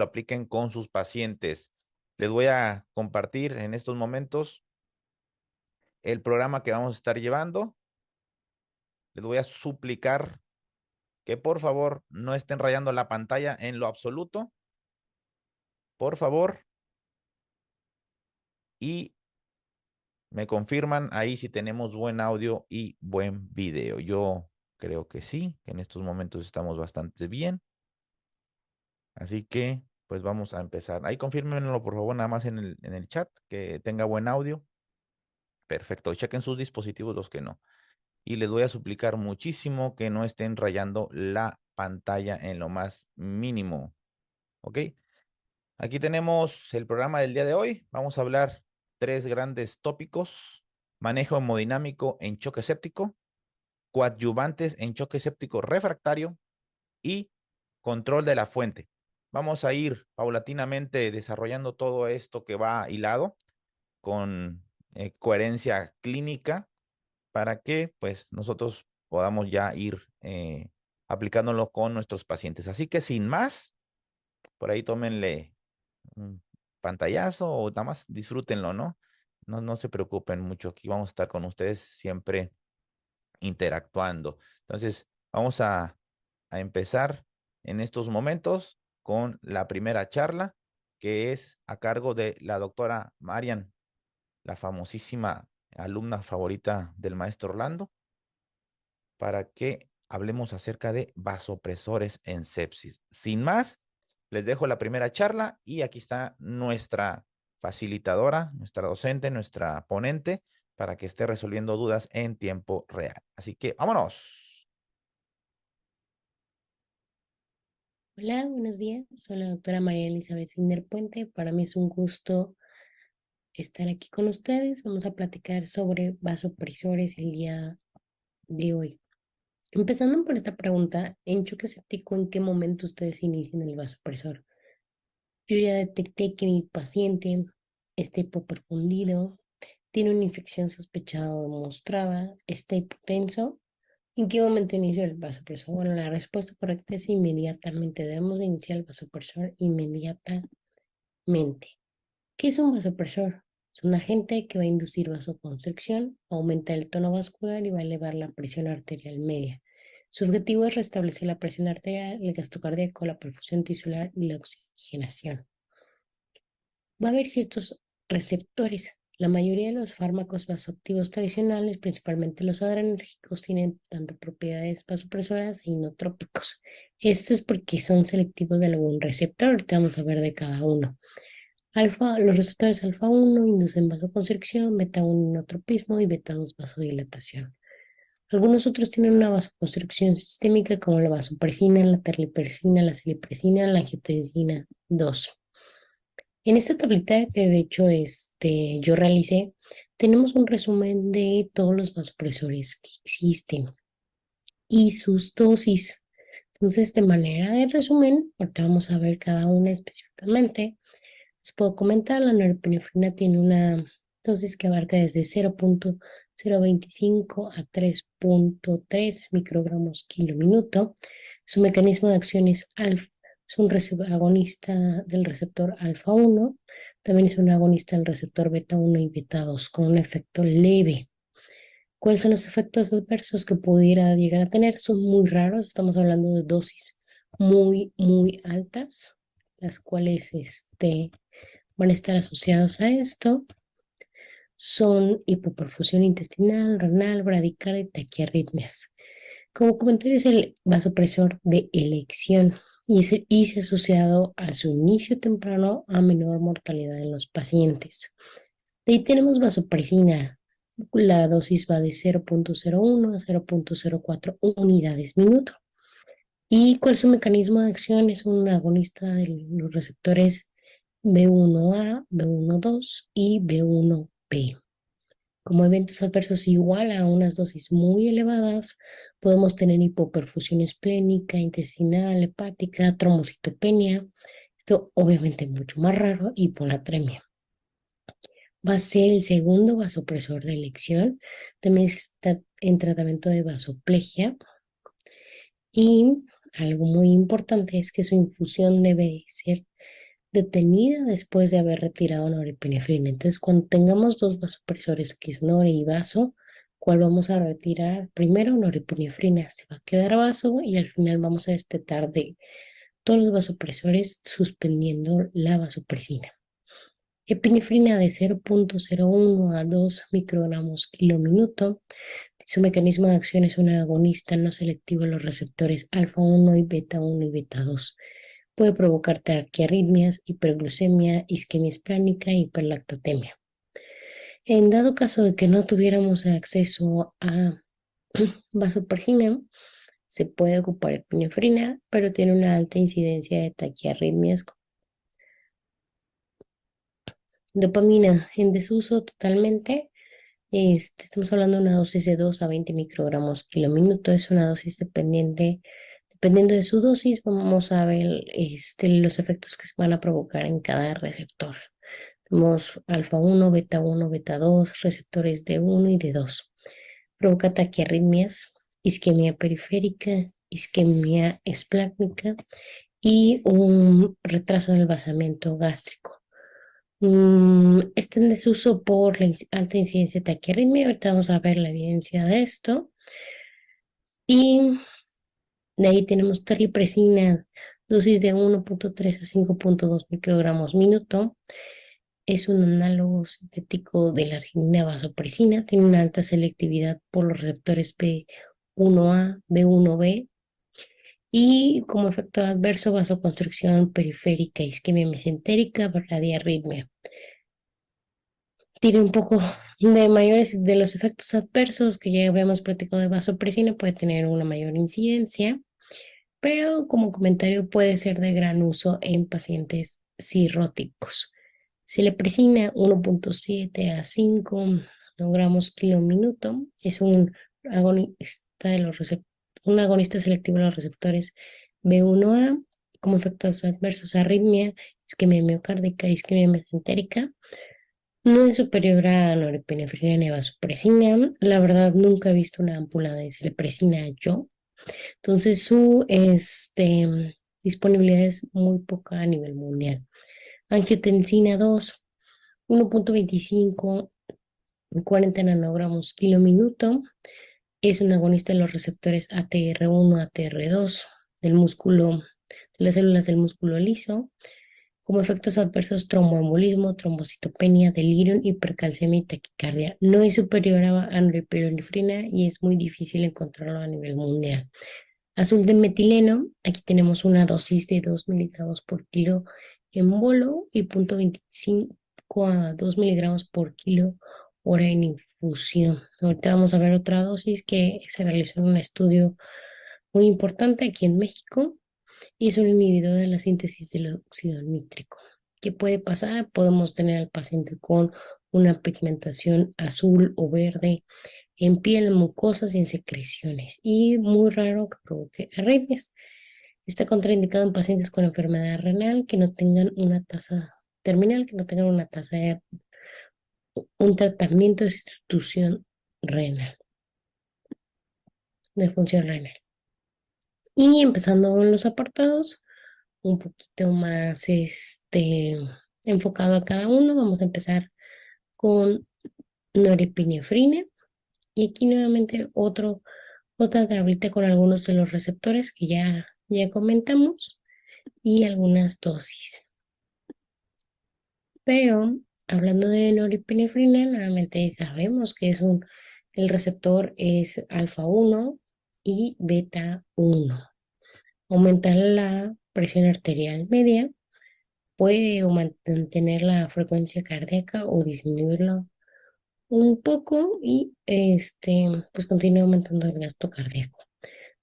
lo apliquen con sus pacientes. Les voy a compartir en estos momentos el programa que vamos a estar llevando. Les voy a suplicar que por favor no estén rayando la pantalla en lo absoluto, por favor, y me confirman ahí si tenemos buen audio y buen video. Yo creo que sí, que en estos momentos estamos bastante bien. Así que, pues vamos a empezar. Ahí confírmenlo, por favor, nada más en el chat, que tenga buen audio. Perfecto. Chequen sus dispositivos los que no. Y les voy a suplicar muchísimo que no estén rayando la pantalla en lo más mínimo. ¿Ok? Aquí tenemos el programa del día de hoy. Vamos a hablar tres grandes tópicos: manejo hemodinámico en choque séptico, coadyuvantes en choque séptico refractario y control de la fuente. Vamos a ir paulatinamente desarrollando todo esto que va hilado con coherencia clínica para que pues nosotros podamos ya ir aplicándolo con nuestros pacientes. Así que sin más, por ahí tómenle un pantallazo o nada más disfrútenlo, ¿no? No se preocupen mucho, aquí vamos a estar con ustedes siempre interactuando. Entonces, vamos a empezar en estos momentos con la primera charla, que es a cargo de la doctora Marian, la famosísima alumna favorita del maestro Orlando, para que hablemos acerca de vasopresores en sepsis. Sin más, les dejo la primera charla y aquí está nuestra facilitadora, nuestra docente, nuestra ponente, para que esté resolviendo dudas en tiempo real. Así que vámonos. Hola, buenos días. Soy la doctora María Elizabeth Finder Puente. Para mí es un gusto estar aquí con ustedes. Vamos a platicar sobre vasopresores el día de hoy. Empezando por esta pregunta, en choque séptico, ¿en qué momento ustedes inician el vasopresor? Yo ya detecté que mi paciente está hipoperfundido, tiene una infección sospechada o demostrada, está hipotenso. ¿En qué momento inicio el vasopresor? Bueno, la respuesta correcta es inmediatamente. Debemos de iniciar el vasopresor inmediatamente. ¿Qué es un vasopresor? Es un agente que va a inducir vasoconstricción, aumenta el tono vascular y va a elevar la presión arterial media. Su objetivo es restablecer la presión arterial, el gasto cardíaco, la perfusión tisular y la oxigenación. Va a haber ciertos receptores. La mayoría de los fármacos vasoactivos tradicionales, principalmente los adrenérgicos, tienen tanto propiedades vasopresoras e inotrópicos. Esto es porque son selectivos de algún receptor. Ahorita vamos a ver de cada uno. Los receptores alfa 1 inducen vasoconstricción, beta 1 inotropismo y beta 2 vasodilatación. Algunos otros tienen una vasoconstricción sistémica como la vasopresina, la terlipersina, la celepresina, la angiotensina 2. En esta tablita que de hecho yo realicé, tenemos un resumen de todos los vasopresores que existen y sus dosis. Entonces, de manera de resumen, ahorita vamos a ver cada una específicamente. Les puedo comentar, la norepinefrina tiene una dosis que abarca desde 0.025 a 3.3 microgramos kilo minuto. Su mecanismo de acción es alfa, es un agonista del receptor alfa 1, también es un agonista del receptor beta 1 y beta 2 con un efecto leve. ¿Cuáles son los efectos adversos que pudiera llegar a tener? Son muy raros, estamos hablando de dosis muy altas, las cuales van a estar asociados a esto. Son hipoperfusión intestinal, renal, bradicardia y taquiarritmias. Como comentario, es el vasopresor de elección y se ha asociado a su inicio temprano a menor mortalidad en los pacientes. De ahí tenemos vasopresina. La dosis va de 0.01 a 0.04 unidades minuto. ¿Y cuál es su mecanismo de acción? Es un agonista de los receptores B1A, B1.2 y B1B. Como eventos adversos igual a unas dosis muy elevadas, podemos tener hipoperfusión esplénica, intestinal, hepática, trombocitopenia. Esto obviamente es mucho más raro, hiponatremia. Va a ser el segundo vasopresor de elección. También está en tratamiento de vasoplegia. Y algo muy importante es que su infusión debe ser detenida después de haber retirado norepinefrina. Entonces, cuando tengamos dos vasopresores, que es nore y vaso, ¿cuál vamos a retirar? Primero, norepinefrina, se va a quedar vaso y al final vamos a destetar de todos los vasopresores suspendiendo la vasopresina. Epinefrina de 0,01 a 2 microgramos kilo minuto. Su mecanismo de acción es un agonista no selectivo de los receptores alfa 1 y beta 1 y beta 2. Puede provocar taquiarritmias, hiperglucemia, isquemia esplánica y hiperlactatemia. En dado caso de que no tuviéramos acceso a vasopresina, se puede ocupar epinefrina, pero tiene una alta incidencia de taquiarritmias. Dopamina en desuso totalmente. Estamos hablando de una dosis de 2 a 20 microgramos kilo minuto. Es una dosis dependiente. Dependiendo de su dosis, vamos a ver los efectos que se van a provocar en cada receptor. Tenemos alfa 1, beta 2, receptores D1 y D2. Provoca taquiarritmias, isquemia periférica, isquemia esplácnica y un retraso en el vaciamiento gástrico. Está en desuso por la alta incidencia de taquiarritmia. Ahorita vamos a ver la evidencia de esto. Y de ahí tenemos terlipresina, dosis de 1,3 a 5,2 microgramos minuto. Es un análogo sintético de la arginina vasopresina. Tiene una alta selectividad por los receptores B1A, B1B y como efecto adverso vasoconstricción periférica, isquemia mesentérica, bradiarritmia. Tiene un poco de mayores de los efectos adversos que ya habíamos platicado de vasopresina, puede tener una mayor incidencia, pero como comentario puede ser de gran uso en pacientes cirróticos. Celepresina 1,7 a 5 gramos kilo minuto es agonista de un agonista selectivo de los receptores B1A como efectos adversos arritmia, isquemia miocárdica, isquemia mesentérica. No es superior a norepinefrina ni vasopresina. La verdad, nunca he visto una ámpula de celepresina yo. Entonces, su disponibilidad es muy poca a nivel mundial. Angiotensina 2, 1,25, 40 nanogramos kilo minuto. Es un agonista de los receptores ATR1, ATR2 del músculo, de las células del músculo liso. Como efectos adversos, tromboembolismo, trombocitopenia, delirio, hipercalcemia y taquicardia. No es superior a norepinefrina y es muy difícil encontrarlo a nivel mundial. Azul de metileno, aquí tenemos una dosis de 2 miligramos por kilo en bolo y 0,25 a 2 miligramos por kilo hora en infusión. Ahorita vamos a ver otra dosis que se realizó en un estudio muy importante aquí en México y es un inhibidor de la síntesis del óxido nítrico. ¿Qué puede pasar? Podemos tener al paciente con una pigmentación azul o verde en piel, mucosas y en secreciones. Y muy raro que provoque arritmias. Está contraindicado en pacientes con enfermedad renal que no tengan una tasa terminal, que no tengan una tasa de un tratamiento de sustitución renal, de función renal. Y empezando con los apartados, un poquito más enfocado a cada uno, vamos a empezar con norepinefrina. Y aquí nuevamente otra tablita con algunos de los receptores que ya comentamos y algunas dosis. Pero hablando de norepinefrina, nuevamente sabemos que el receptor es alfa 1 y beta 1. Aumentar la presión arterial media, puede mantener la frecuencia cardíaca o disminuirla un poco y pues continúa aumentando el gasto cardíaco.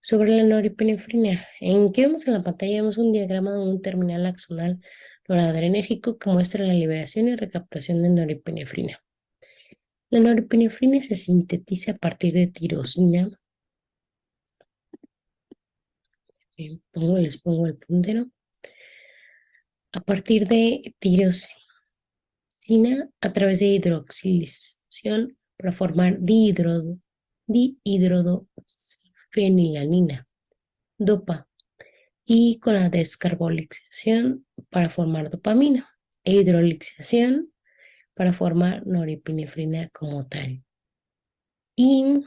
Sobre la norepinefrina, en que vemos en la pantalla vemos un diagrama de un terminal axonal noradrenérgico que muestra la liberación y recaptación de norepinefrina. La norepinefrina se sintetiza a partir de tirosina. Les pongo el puntero. A partir de tirosina a través de hidroxilación para formar dihidroxifenilanina, DOPA, y con la descarbolización para formar dopamina e hidrolización para formar norepinefrina como tal. Y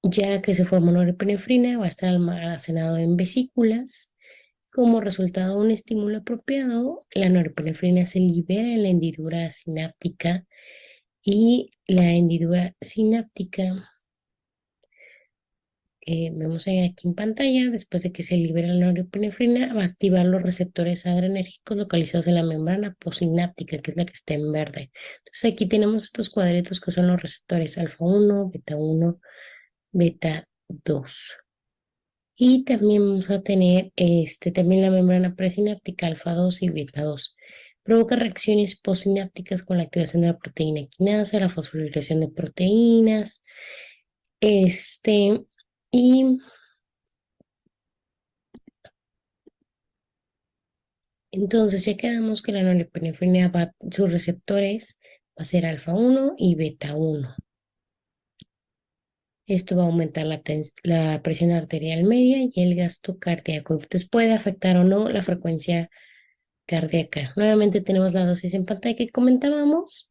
ya que se forma norepinefrina, va a estar almacenado en vesículas. Como resultado de un estímulo apropiado, la norepinefrina se libera en la hendidura sináptica y la hendidura sináptica que vemos aquí en pantalla, después de que se libera la norepinefrina, va a activar los receptores adrenérgicos localizados en la membrana posináptica, que es la que está en verde. Entonces aquí tenemos estos cuadritos que son los receptores alfa 1, beta 1, beta 2. Y también vamos a tener también la membrana presináptica alfa 2 y beta 2. Provoca reacciones posinápticas con la activación de la proteína quinasa, la fosforilación de proteínas. Y entonces ya quedamos que la norepinefrina sus receptores va a ser alfa 1 y beta 1. Esto va a aumentar la presión arterial media y el gasto cardíaco. Entonces puede afectar o no la frecuencia cardíaca. Nuevamente tenemos la dosis en pantalla que comentábamos.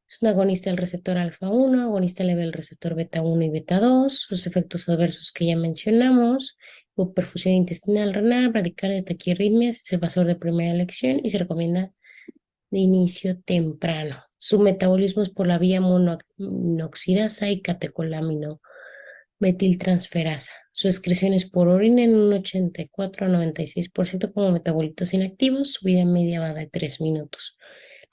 Es un agonista del receptor alfa 1, agonista leve del receptor beta 1 y beta 2, los efectos adversos que ya mencionamos, hipoperfusión intestinal, renal, bradicardia, taquiarritmias, es el vasor de primera elección y se recomienda de inicio temprano. Su metabolismo es por la vía monoxidasa y catecolamino metiltransferasa. Su excreción es por orina en un 84 a 96% como metabolitos inactivos. Su vida media va de 3 minutos.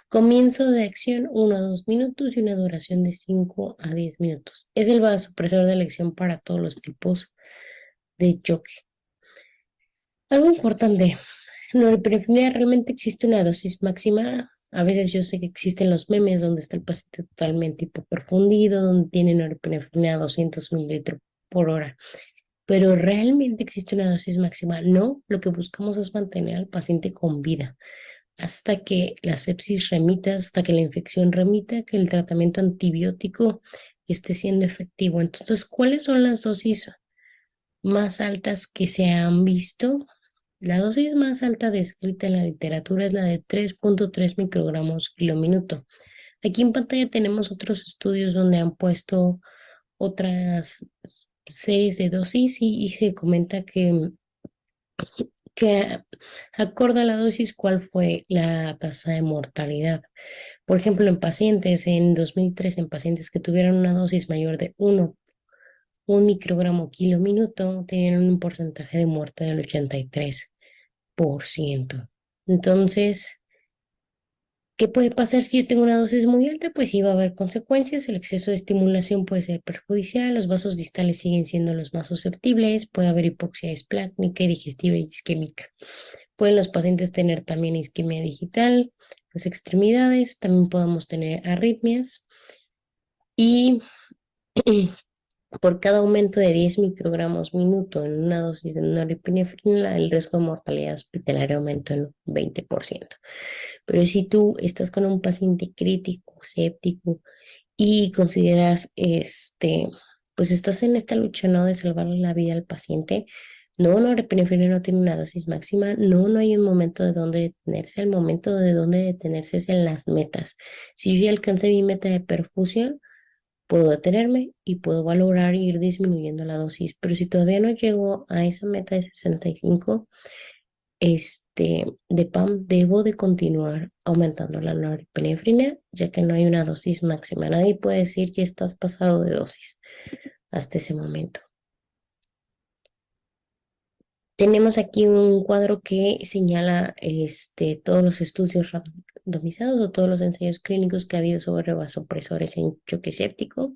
Comienzo de acción 1 a 2 minutos y una duración de 5 a 10 minutos. Es el vasopresor de elección para todos los tipos de choque. Algo importante, norepinefrina realmente existe una dosis máxima. A veces yo sé que existen los memes donde está el paciente totalmente hipoperfundido, donde tiene norepinefrina a 200 mililitros por hora. Pero realmente existe una dosis máxima. No, lo que buscamos es mantener al paciente con vida hasta que la sepsis remita, hasta que la infección remita, que el tratamiento antibiótico esté siendo efectivo. Entonces, ¿cuáles son las dosis más altas que se han visto? La dosis más alta descrita en la literatura es la de 3.3 microgramos kilo minuto. Aquí en pantalla tenemos otros estudios donde han puesto otras series de dosis y se comenta que acorde a la dosis, ¿cuál fue la tasa de mortalidad? Por ejemplo, en pacientes en 2003, en pacientes que tuvieron una dosis mayor de 1 microgramo kilo minuto, tenían un porcentaje de muerte del 83%. Entonces, ¿qué puede pasar si yo tengo una dosis muy alta? Pues sí va a haber consecuencias. El exceso de estimulación puede ser perjudicial. Los vasos distales siguen siendo los más susceptibles. Puede haber hipoxia esplácnica, digestiva y isquémica. Pueden los pacientes tener también isquemia digital, las extremidades. También podemos tener arritmias. Y por cada aumento de 10 microgramos minuto en una dosis de norepinefrina, el riesgo de mortalidad hospitalaria aumenta en un 20%. Pero si tú estás con un paciente crítico, séptico y consideras, pues estás en esta lucha, ¿no? De salvarle la vida al paciente, no, norepinefrina no tiene una dosis máxima, no, no hay un momento de dónde detenerse, el momento de dónde detenerse es en las metas. Si yo ya alcancé mi meta de perfusión, puedo detenerme y puedo valorar ir disminuyendo la dosis, pero si todavía no llego a esa meta de 65, de PAM, debo de continuar aumentando la norepinefrina, ya que no hay una dosis máxima. Nadie puede decir que estás pasado de dosis hasta ese momento. Tenemos aquí un cuadro que señala todos los estudios randomizados o todos los ensayos clínicos que ha habido sobre vasopresores en choque séptico.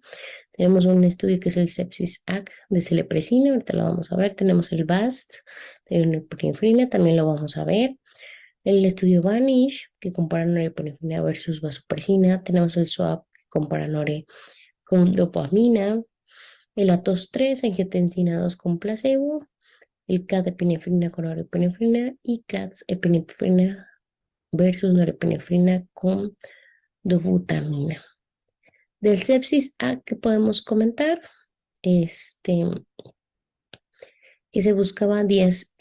Tenemos un estudio que es el Sepsis AC de celeprezina, ahorita lo vamos a ver. Tenemos el BAST de norepinefrina, también lo vamos a ver. El estudio Vanish, que compara norepinefrina versus vasopresina. Tenemos el SWAP, que compara nore con dopamina. El ATOS-3, angiotensina 2 con placebo. El CAD epinefrina con norepinefrina y CADS epinefrina versus norepinefrina con dobutamina. Del sepsis A, ¿qué podemos comentar? Este, que se buscaba días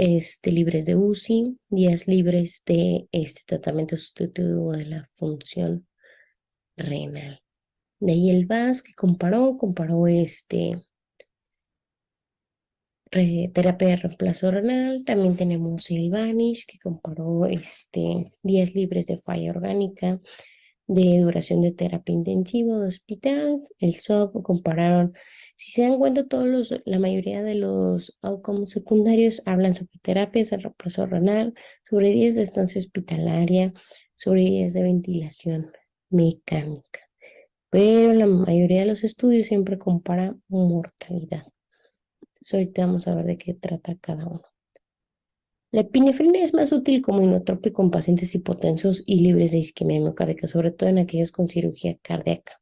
libres de UCI, días libres de tratamiento sustitutivo de la función renal. De ahí el VAS que comparó terapia de reemplazo renal. También tenemos el Vanish que comparó días libres de falla orgánica, de duración de terapia intensiva de hospital. El SWOG compararon, si se dan cuenta, la mayoría de los outcomes secundarios hablan sobre terapias de reemplazo renal, sobre días de estancia hospitalaria, sobre días de ventilación mecánica. Pero la mayoría de los estudios siempre compara mortalidad. Entonces, ahorita vamos a ver de qué trata cada uno. La epinefrina es más útil como inotrópico en pacientes hipotensos y libres de isquemia miocárdica, sobre todo en aquellos con cirugía cardíaca.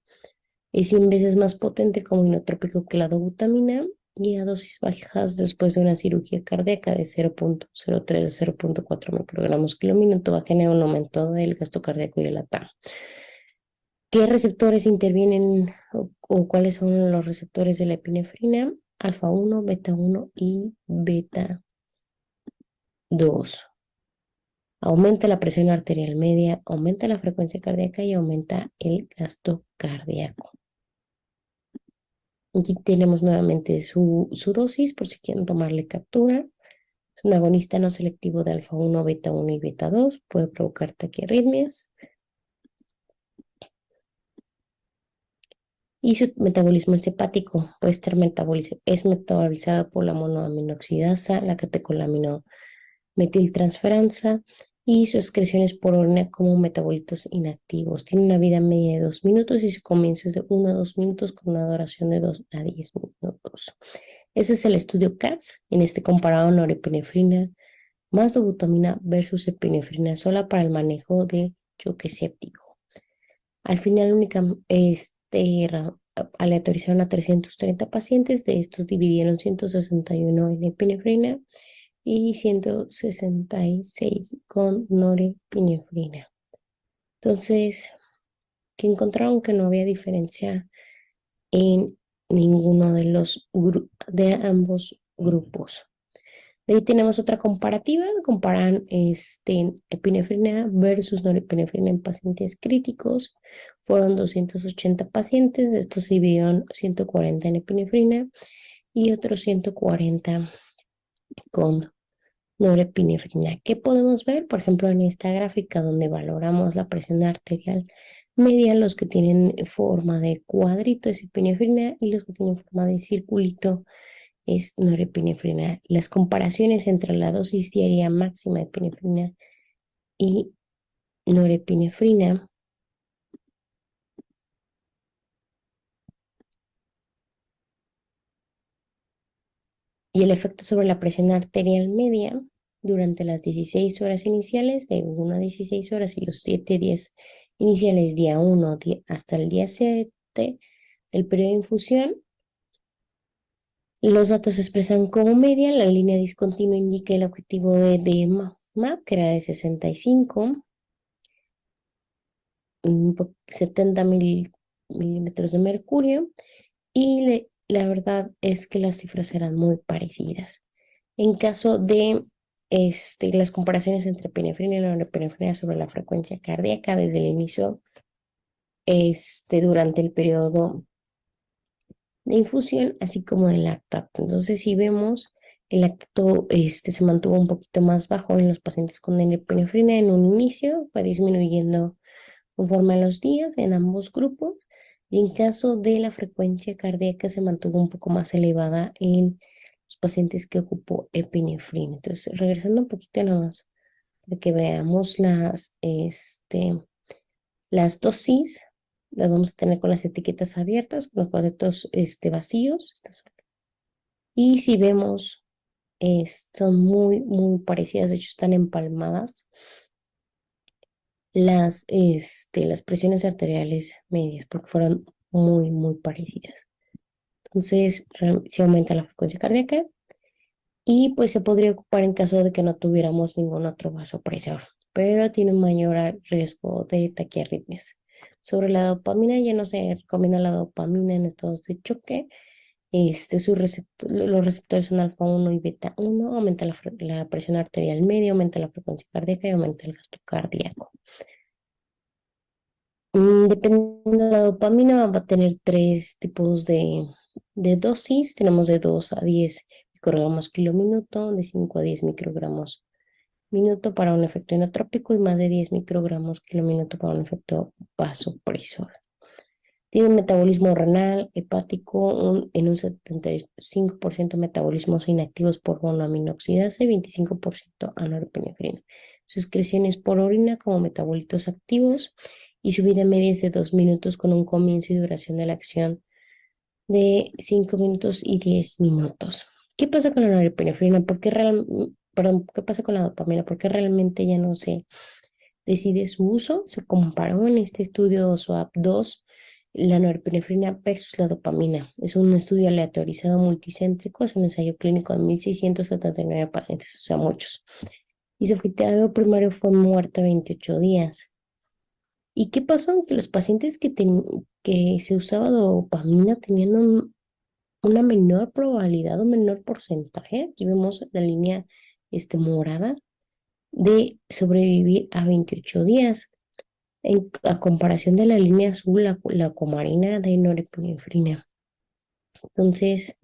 Es 100 veces más potente como inotrópico que la dobutamina y a dosis bajas después de una cirugía cardíaca de 0.03 a 0.4 microgramos kilo minuto va a generar un aumento del gasto cardíaco y el ATAM. ¿Qué receptores intervienen o cuáles son los receptores de la epinefrina? Alfa 1, beta 1 y beta 2. Aumenta la presión arterial media, aumenta la frecuencia cardíaca y aumenta el gasto cardíaco. Aquí tenemos nuevamente su dosis por si quieren tomarle captura. Es un agonista no selectivo de alfa 1, beta 1 y beta 2. Puede provocar taquiarritmias. Y su metabolismo es hepático. Puede estar es metabolizada por la monoaminoxidasa, la catecolamino metiltransferasa y su excreción es por orina como metabolitos inactivos. Tiene una vida media de 2 minutos y su comienzo es de 1 a 2 minutos con una duración de 2 a 10 minutos. Ese es el estudio CATS. En este comparado norepinefrina más dobutamina versus epinefrina sola para el manejo de choque séptico. Al final, aleatorizaron a 330 pacientes. De estos dividieron 161 en epinefrina y 166 con norepinefrina. Entonces, que encontraron que no había diferencia en ninguno de ambos grupos. De ahí tenemos otra comparativa, comparan epinefrina versus norepinefrina en pacientes críticos. Fueron 280 pacientes, de estos se dividieron 140 en epinefrina y otros 140 con norepinefrina. ¿Qué podemos ver? Por ejemplo, en esta gráfica donde valoramos la presión arterial media, los que tienen forma de cuadrito es epinefrina y los que tienen forma de circulito es norepinefrina. Las comparaciones entre la dosis diaria máxima de epinefrina y norepinefrina y el efecto sobre la presión arterial media durante las 16 horas iniciales, de 1 a 16 horas, y los 7 días iniciales, día 1 hasta el día 7 del periodo de infusión. Los datos se expresan como media. La línea discontinua indica el objetivo de MAP, que era de 65, 70 milímetros de mercurio, y la verdad es que las cifras eran muy parecidas. En caso de las comparaciones entre epinefrina y norepinefrina sobre la frecuencia cardíaca desde el inicio, durante el periodo de infusión, así como del lactato. Entonces, si vemos, el lactato se mantuvo un poquito más bajo en los pacientes con epinefrina en un inicio, fue disminuyendo conforme a los días en ambos grupos. Y en caso de la frecuencia cardíaca se mantuvo un poco más elevada en los pacientes que ocupó epinefrina. Entonces, regresando un poquito nada más, para que veamos las dosis, las vamos a tener con las etiquetas abiertas, con los cuadritos vacíos. Y si vemos, son muy, muy parecidas, de hecho están empalmadas las presiones arteriales medias, porque fueron muy, muy parecidas. Entonces, se aumenta la frecuencia cardíaca y pues se podría ocupar en caso de que no tuviéramos ningún otro vasopresor, pero tiene un mayor riesgo de taquiarritmias. Sobre la dopamina, ya no se recomienda la dopamina en estados de choque. Los receptores son alfa 1 y beta 1, aumenta la presión arterial media, aumenta la frecuencia cardíaca y aumenta el gasto cardíaco. Dependiendo de la dopamina, va a tener tres tipos de dosis. Tenemos de 2 a 10 microgramos kilo minuto, de 5 a 10 microgramos minuto para un efecto inotrópico y más de 10 microgramos kilo minuto para un efecto vasopresor. Tiene un metabolismo renal, hepático, en un 75% metabolismos inactivos por monoaminoxidasa y 25% a norepinefrina. Su excreción es por orina como metabolitos activos y su vida media es de 2 minutos con un comienzo y duración de la acción de 5 minutos y 10 minutos. ¿Qué pasa con la norepinefrina? Perdón, ¿qué pasa con la dopamina? ¿Por qué realmente ya no se decide su uso? Se comparó en este estudio SWAP-2 la norepinefrina versus la dopamina. Es un estudio aleatorizado multicéntrico, es un ensayo clínico de 1,679 pacientes, o sea, muchos. Y su objetivo primario fue muerte a 28 días. ¿Y qué pasó? Que los pacientes que se usaba dopamina tenían una menor probabilidad o menor porcentaje, aquí vemos la línea morada, de sobrevivir a 28 días, a comparación de la línea azul, la comarina de norepinefrina. Entonces,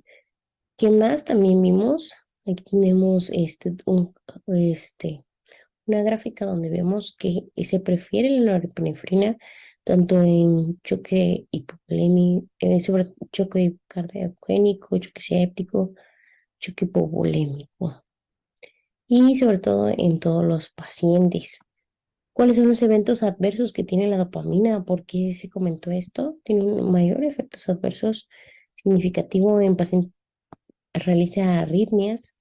¿qué más también vimos? Aquí tenemos una gráfica donde vemos que se prefiere la norepinefrina tanto en choque hipovolémico, sobre choque cardiogénico, choque séptico, choque hipovolémico y sobre todo en todos los pacientes. ¿Cuáles son los eventos adversos que tiene la dopamina? ¿Por qué se comentó esto? Tiene un mayor efectos adversos significativo en pacientes, realiza arritmias,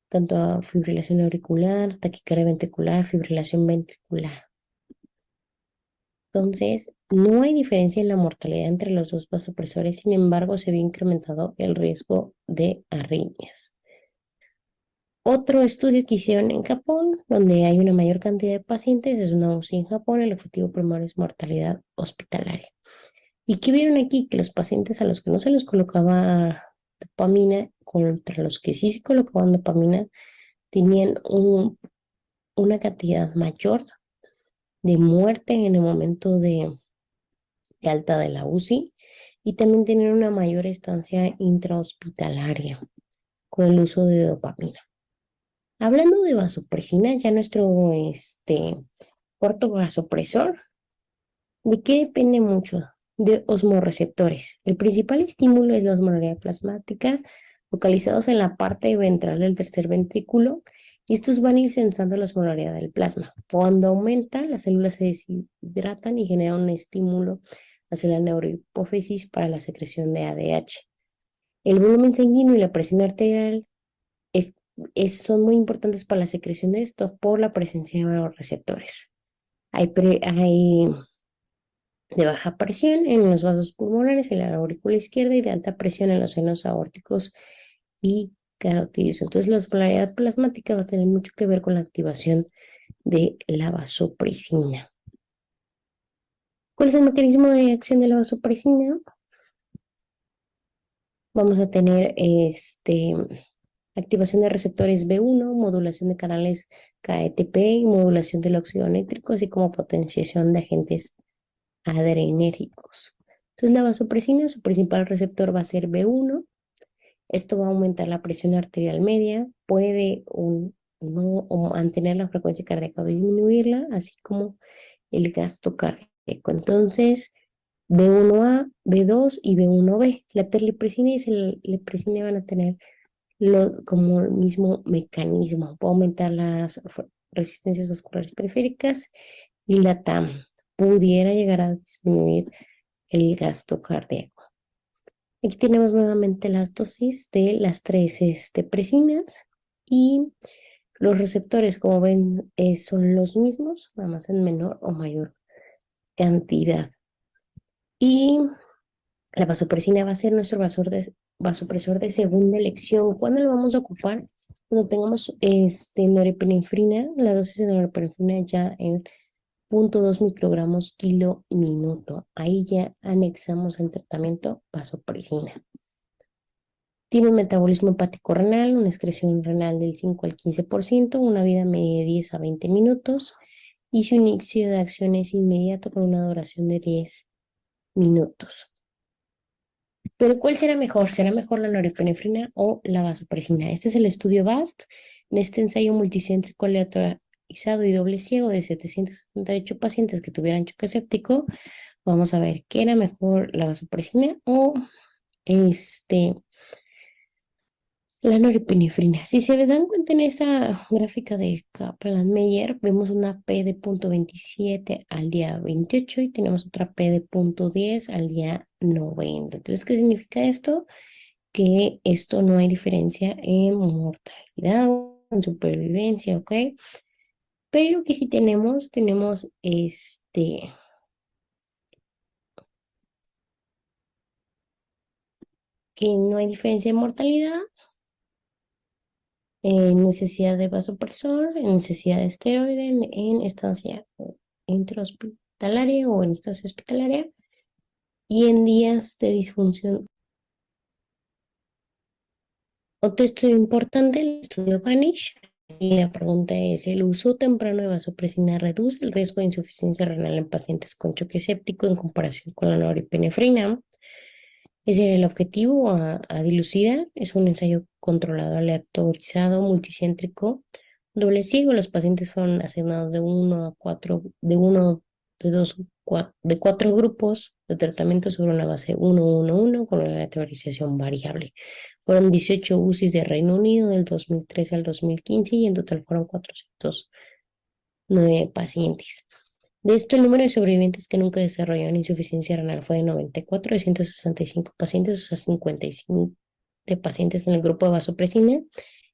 tanto a fibrilación auricular, taquicardia ventricular, fibrilación ventricular. Entonces, no hay diferencia en la mortalidad entre los dos vasopresores, sin embargo, se ve incrementado el riesgo de arritmias. Otro estudio que hicieron en Japón, donde hay una mayor cantidad de pacientes, es una UCI en Japón, el objetivo primario es mortalidad hospitalaria. ¿Y qué vieron aquí? Que los pacientes a los que no se les colocaba dopamina, contra los que sí se colocaban dopamina, tenían una cantidad mayor de muerte en el momento de alta de la UCI y también tenían una mayor estancia intrahospitalaria con el uso de dopamina. Hablando de vasopresina, ya nuestro cuarto vasopresor, ¿de qué depende mucho? De osmorreceptores. El principal estímulo es la osmolalidad plasmática, localizados en la parte ventral del tercer ventrículo, y estos van a ir sensando la osmolaridad del plasma. Cuando aumenta, las células se deshidratan y generan un estímulo hacia la neurohipófisis para la secreción de ADH. El volumen sanguíneo y la presión arterial es, son muy importantes para la secreción de esto por la presencia de los receptores. Hay de baja presión en los vasos pulmonares, en la aurícula izquierda y de alta presión en los senos aórticos y carotídeos. Entonces, la osmolaridad plasmática va a tener mucho que ver con la activación de la vasopresina. ¿Cuál es el mecanismo de acción de la vasopresina? Vamos a tener activación de receptores B1, modulación de canales KETP y modulación del óxido nítrico, así como potenciación de agentes adrenérgicos. Entonces, la vasopresina, su principal receptor va a ser B1. Esto va a aumentar la presión arterial media, puede no, o mantener la frecuencia cardíaca o disminuirla, así como el gasto cardíaco. Entonces, B1A, B2 y B1B. La terlipresina y la lepresina van a tener como el mismo mecanismo. Puede aumentar las resistencias vasculares periféricas y la TAM pudiera llegar a disminuir el gasto cardíaco. Aquí tenemos nuevamente las dosis de las tres presinas y los receptores, como ven, son los mismos, nada más en menor o mayor cantidad. Y la vasopresina va a ser nuestro vasopresor de segunda elección. ¿Cuándo lo vamos a ocupar? Cuando tengamos norepinefrina, la dosis de norepinefrina ya en 0,2 microgramos kilo minuto. Ahí ya anexamos el tratamiento vasopresina. Tiene un metabolismo hepático renal, una excreción renal del 5 al 15%, una vida media de 10 a 20 minutos y su inicio de acción es inmediato con una duración de 10 minutos. Pero ¿cuál será mejor? ¿Será mejor la norepinefrina o la vasopresina? Este es el estudio VAST. En este ensayo multicéntrico aleatorizado y doble ciego de 778 pacientes que tuvieran choque séptico, vamos a ver qué era mejor, la vasopresina o este, la norepinefrina. Si se dan cuenta en esta gráfica de Kaplan-Meier, vemos una P de 0.27 al día 28 y tenemos otra P de 0.10 al día 90. Entonces, ¿qué significa esto? Que esto no hay diferencia en mortalidad o en supervivencia, ¿ok? Pero que si tenemos que no hay diferencia en mortalidad, en necesidad de vasopresor, en necesidad de esteroide, en estancia intrahospitalaria o en estancia hospitalaria y en días de disfunción. Otro estudio importante, el estudio Vanish, y la pregunta es, ¿el uso temprano de vasopresina reduce el riesgo de insuficiencia renal en pacientes con choque séptico en comparación con la norepinefrina? Es decir, el objetivo a dilucidar es un ensayo controlado, aleatorizado, multicéntrico, doble ciego. Los pacientes fueron asignados de uno a cuatro, de uno, de dos, de cuatro grupos de tratamiento sobre una base 1-1-1 con una aleatorización variable. Fueron 18 UCIs de Reino Unido del 2013 al 2015 y en total fueron 409 pacientes. De esto, el número de sobrevivientes que nunca desarrollaron insuficiencia renal fue de 94 de 165 pacientes, o sea, 55 de pacientes en el grupo de vasopresina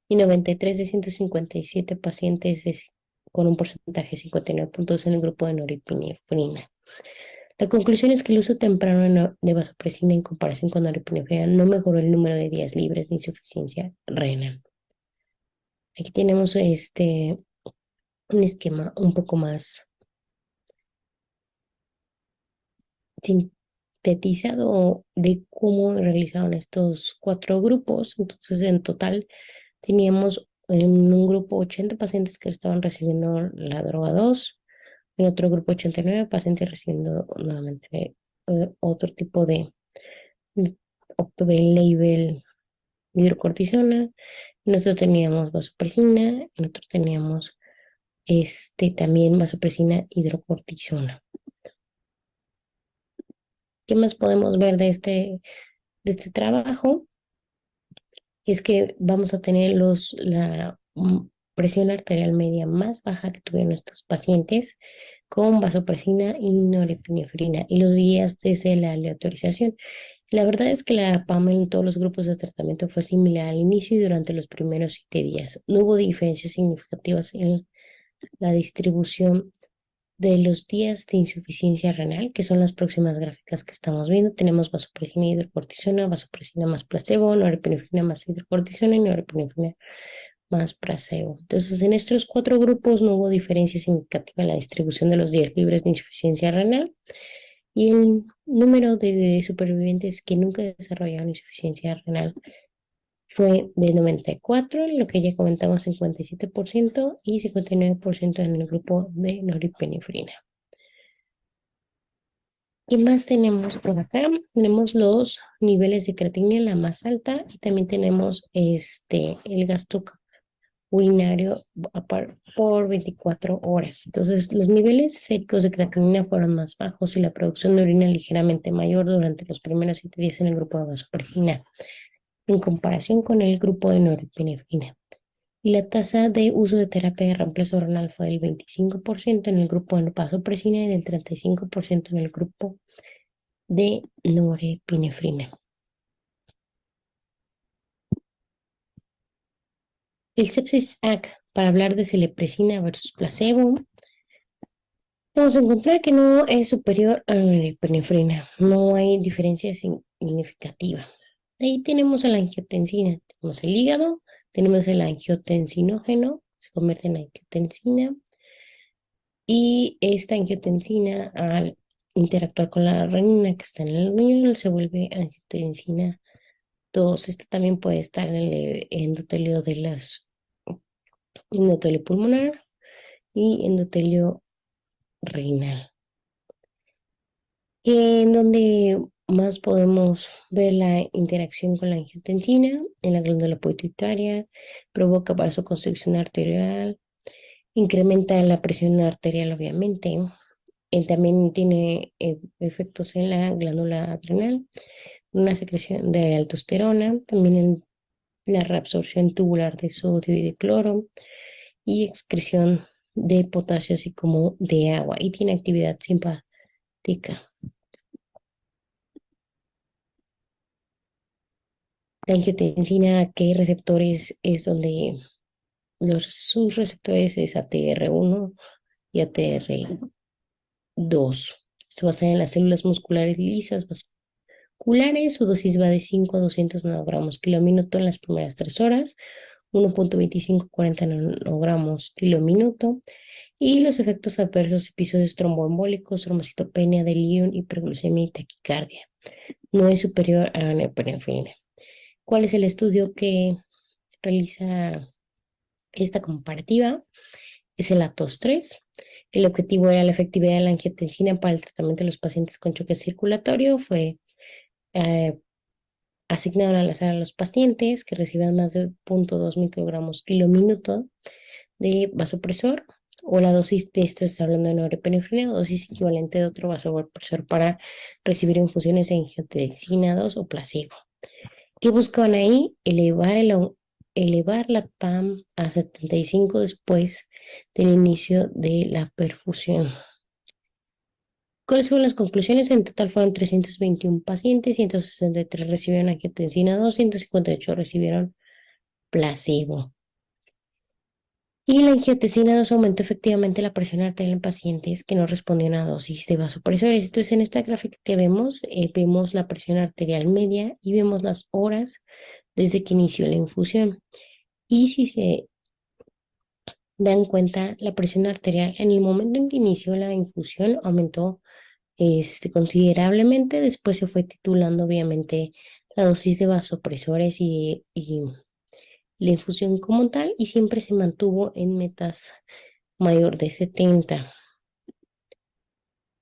y 93 de 157 pacientes con un porcentaje de 59.2 en el grupo de norepinefrina. La conclusión es que el uso temprano de vasopresina en comparación con norepinefrina no mejoró el número de días libres de insuficiencia renal. Aquí tenemos un esquema un poco más sintetizado de cómo realizaron estos cuatro grupos. Entonces, en total, teníamos en un grupo 80 pacientes que estaban recibiendo la droga 2, en otro grupo 89 pacientes recibiendo nuevamente otro tipo de open label hidrocortisona, en otro teníamos vasopresina, en otro teníamos también vasopresina hidrocortisona. ¿Qué más podemos ver de este trabajo? Es que vamos a tener la presión arterial media más baja que tuvieron estos pacientes con vasopresina y norepinefrina y los días desde la aleatorización. La verdad es que la PAMA en todos los grupos de tratamiento fue similar al inicio y durante los primeros 7 días. No hubo diferencias significativas en la distribución de los días de insuficiencia renal, que son las próximas gráficas que estamos viendo. Tenemos vasopresina y hidrocortisona, vasopresina más placebo, norepinefrina más hidrocortisona y norepinefrina más placebo. Entonces, en estos cuatro grupos no hubo diferencia significativa en la distribución de los días libres de insuficiencia renal y el número de supervivientes que nunca desarrollaron insuficiencia renal fue de 94, lo que ya comentamos 57% y 59% en el grupo de noripinefrina. ¿Qué más tenemos por acá? Tenemos los niveles de creatinina, la más alta, y también tenemos el gasto urinario por 24 horas. Entonces, los niveles séricos de creatinina fueron más bajos y la producción de orina ligeramente mayor durante los primeros 7 días en el grupo de vasopresina, en comparación con el grupo de norepinefrina. Y la tasa de uso de terapia de reemplazo renal fue del 25% en el grupo de vasopresina y del 35% en el grupo de norepinefrina. El Sepsis Act, para hablar de celepresina versus placebo, vamos a encontrar que no es superior a la norepinefrina. No hay diferencia significativa. Ahí tenemos a la angiotensina. Tenemos el hígado, tenemos el angiotensinógeno, se convierte en angiotensina. Y esta angiotensina, al interactuar con la renina que está en el riñón, se vuelve angiotensina Dos, este también puede estar en el endotelio endotelio pulmonar y endotelio renal, que en donde más podemos ver la interacción con la angiotensina en la glándula pituitaria, provoca vasoconstricción arterial, incrementa la presión arterial, obviamente. También tiene efectos en la glándula adrenal, una secreción de aldosterona, también en la reabsorción tubular de sodio y de cloro y excreción de potasio, así como de agua, y tiene actividad simpática. La angiotensina, ¿qué receptores es donde sus receptores es ATR1 y ATR2? Esto va a ser en las células musculares lisas vasculares. Su dosis va de 5 a 200 nanogramos kilo minuto en las primeras 3 horas, 1.25-40 nanogramos kilo minuto. Y los efectos adversos, episodios tromboembólicos, trombocitopenia, delirium, hiperglucemia y taquicardia. No es superior a la norepinefrina. ¿Cuál es el estudio que realiza esta comparativa? Es el ATOS-3. El objetivo era la efectividad de la angiotensina para el tratamiento de los pacientes con choque circulatorio. Fue asignado al azar a los pacientes que recibían más de 0.2 microgramos kilo minuto de vasopresor, o la dosis de esto, está hablando de norepinefrina, o dosis equivalente de otro vasopresor para recibir infusiones de angiotensina 2 o placebo. ¿Qué buscaban ahí? Elevar la PAM a 75 después del inicio de la perfusión. ¿Cuáles fueron las conclusiones? En total fueron 321 pacientes, 163 recibieron angiotensina 2, 158 recibieron placebo. Y la angiotensina 2 aumentó efectivamente la presión arterial en pacientes que no respondían a dosis de vasopresores. Entonces, en esta gráfica que vemos, vemos la presión arterial media y vemos las horas desde que inició la infusión. Y si se dan cuenta, la presión arterial en el momento en que inició la infusión aumentó considerablemente. Después se fue titulando, obviamente, la dosis de vasopresores y la infusión como tal, y siempre se mantuvo en metas mayor de 70.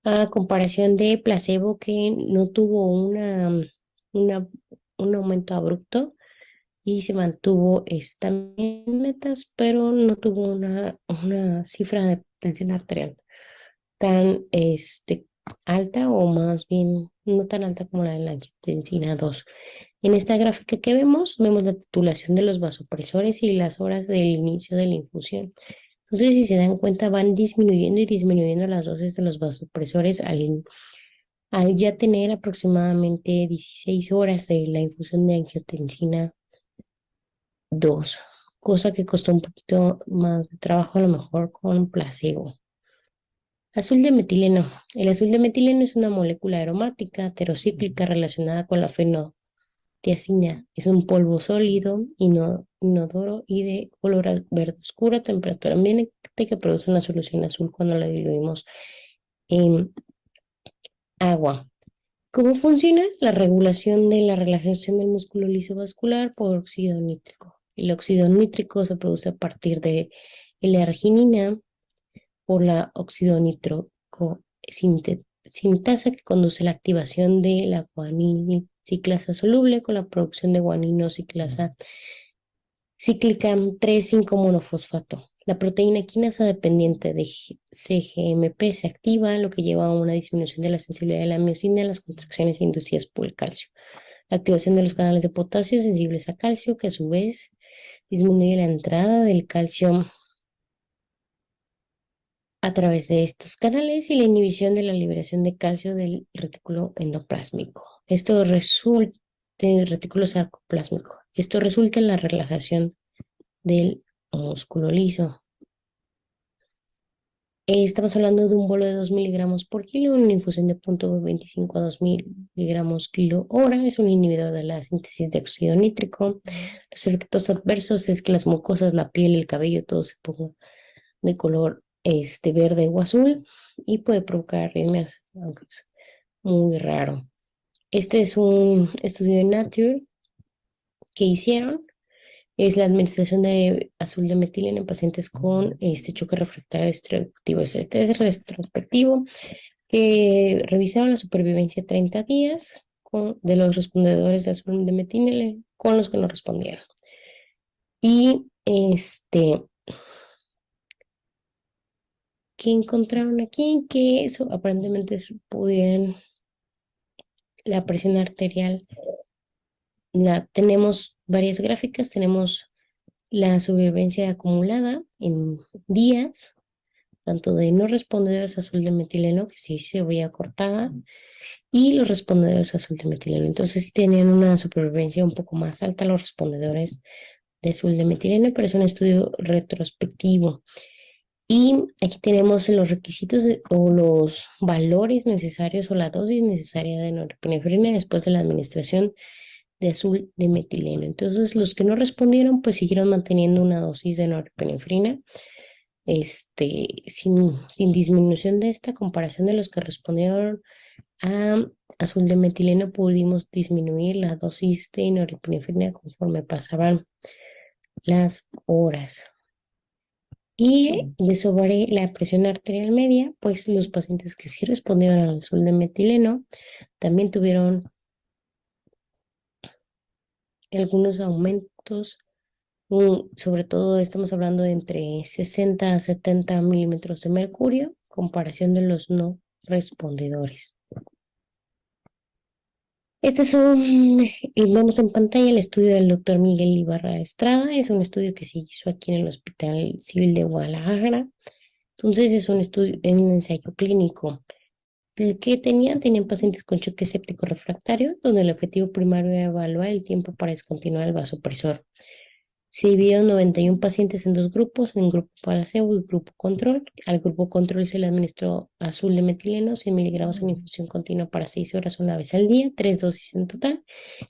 A comparación de placebo, que no tuvo una, un aumento abrupto y se mantuvo también en metas, pero no tuvo una cifra de tensión arterial tan alta, o más bien no tan alta como la de la angiotensina 2. En esta gráfica que vemos la titulación de los vasopresores y las horas del inicio de la infusión. Entonces, si se dan cuenta, van disminuyendo y disminuyendo las dosis de los vasopresores al ya tener aproximadamente 16 horas de la infusión de angiotensina 2, cosa que costó un poquito más de trabajo a lo mejor con placebo. Azul de metileno. El azul de metileno es una molécula aromática heterocíclica relacionada con la fenotiazina. Es un polvo sólido, inodoro y de color verde oscuro a temperatura ambiente, que produce una solución azul cuando la diluimos en agua. ¿Cómo funciona? La regulación de la relajación del músculo liso vascular por óxido nítrico. El óxido nítrico se produce a partir de la arginina por la óxido nítrico sintasa, que conduce a la activación de la guaninociclasa soluble con la producción de guaninociclasa cíclica 3,5-monofosfato. La proteína quinasa dependiente de CGMP se activa, lo que lleva a una disminución de la sensibilidad de la miocina a las contracciones inducidas por el calcio. La activación de los canales de potasio sensibles a calcio, que a su vez disminuye la entrada del calcio a través de estos canales, y la inhibición de la liberación de calcio del retículo endoplásmico. Esto resulta en el retículo sarcoplásmico. Esto resulta en la relajación del músculo liso. Estamos hablando de un bolo de 2 miligramos por kilo, una infusión de 0.25 a 2 miligramos kilo hora. Es un inhibidor de la síntesis de óxido nítrico. Los efectos adversos es que las mucosas, la piel, el cabello, todo se ponga de color verde o azul, y puede provocar arritmias, aunque es muy raro. Este es un estudio de Nature que hicieron es la administración de azul de metileno en pacientes con este choque refractario destructivo. Este es retrospectivo que revisaron la supervivencia 30 días de los respondedores de azul de metileno con los que no respondieron. Y que encontraron aquí que eso aparentemente pudieran la presión arterial. Tenemos varias gráficas, tenemos la supervivencia acumulada en días, tanto de no respondedores a azul de metileno, que sí se veía cortada, y los respondedores a azul de metileno. Entonces sí tenían una supervivencia un poco más alta los respondedores de azul de metileno, pero es un estudio retrospectivo. Y aquí tenemos los requisitos o los valores necesarios o la dosis necesaria de norepinefrina después de la administración de azul de metileno. Entonces, los que no respondieron, pues siguieron manteniendo una dosis de norepinefrina, sin disminución de esta comparación de los que respondieron a azul de metileno, pudimos disminuir la dosis de norepinefrina conforme pasaban las horas. Y sobre la presión arterial media, pues los pacientes que sí respondieron al azul de metileno también tuvieron algunos aumentos, sobre todo estamos hablando de entre 60 a 70 milímetros de mercurio, comparación de los no respondedores. Este es vemos en pantalla el estudio del doctor Miguel Ibarra Estrada, es un estudio que se hizo aquí en el Hospital Civil de Guadalajara. Entonces es un estudio, en un ensayo clínico. El que tenían pacientes con choque séptico refractario, donde el objetivo primario era evaluar el tiempo para descontinuar el vasopresor. Se dividieron 91 pacientes en dos grupos, en grupo placebo y grupo control. Al grupo control se le administró azul de metileno, 100 miligramos en infusión continua para 6 horas una vez al día, 3 dosis en total.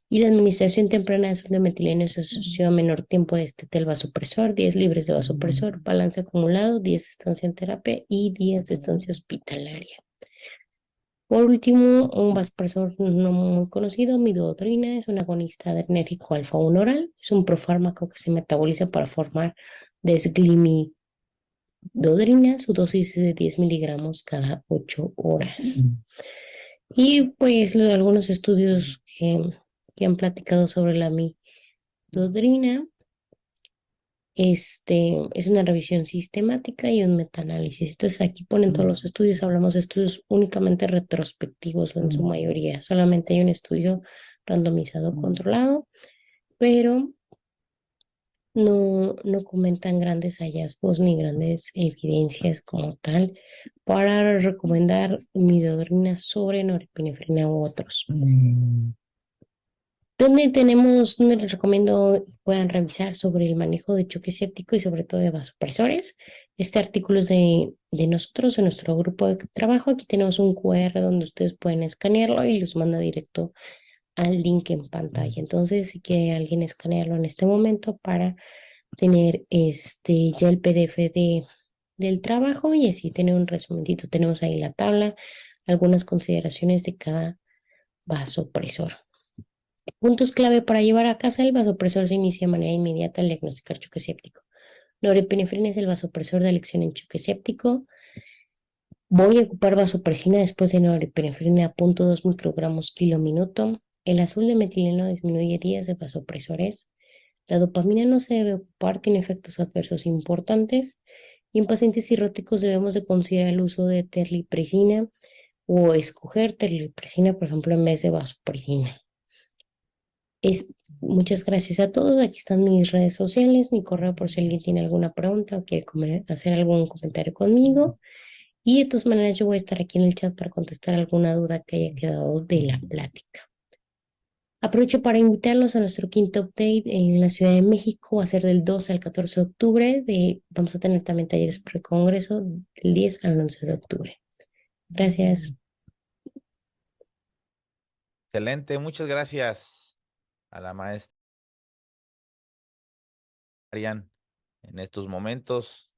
Y la administración temprana de azul de metileno se asoció a menor tiempo de del vasopresor, 10 libres de vasopresor, balance acumulado, 10 de estancia en terapia y 10 de estancia hospitalaria. Por último, un vasopresor no muy conocido, midodrina, es un agonista adrenérgico alfa-1 oral, es un profármaco que se metaboliza para formar desgliflozina. Su dosis es de 10 miligramos cada 8 horas. Y pues algunos estudios que han platicado sobre la midodrina. Es una revisión sistemática y un metaanálisis. Entonces aquí ponen todos los estudios, hablamos de estudios únicamente retrospectivos en su mayoría. Solamente hay un estudio randomizado controlado, pero no comentan grandes hallazgos ni grandes evidencias como tal para recomendar midodrina sobre norepinefrina u otros. Donde les recomiendo puedan revisar sobre el manejo de choque séptico y sobre todo de vasopresores. Este artículo es de nosotros, de nuestro grupo de trabajo. Aquí tenemos un QR donde ustedes pueden escanearlo y los manda directo al link en pantalla. Entonces, si quiere alguien escanearlo en este momento para tener ya el PDF del trabajo y así tener un resumentito. Tenemos ahí la tabla, algunas consideraciones de cada vasopresor. Puntos clave para llevar a casa el vasopresor se inicia de manera inmediata al diagnosticar choque séptico. Norepinefrina es el vasopresor de elección en choque séptico. Voy a ocupar vasopresina después de norepinefrina a 0.2 microgramos kilo minuto. El azul de metileno disminuye días de vasopresores. La dopamina no se debe ocupar, tiene efectos adversos importantes. Y en pacientes cirróticos debemos de considerar el uso de terlipresina o escoger terlipresina, por ejemplo, en vez de vasopresina. Muchas gracias a todos. Aquí están mis redes sociales, mi correo por si alguien tiene alguna pregunta o quiere hacer algún comentario conmigo. Y de todas maneras yo voy a estar aquí en el chat para contestar alguna duda que haya quedado de la plática. Aprovecho para invitarlos a nuestro quinto update en la Ciudad de México, va a ser del 12 al 14 de octubre. Vamos a tener también talleres pre-congreso del 10 al 11 de octubre. Gracias. Excelente, muchas gracias a la maestra Marian en estos momentos.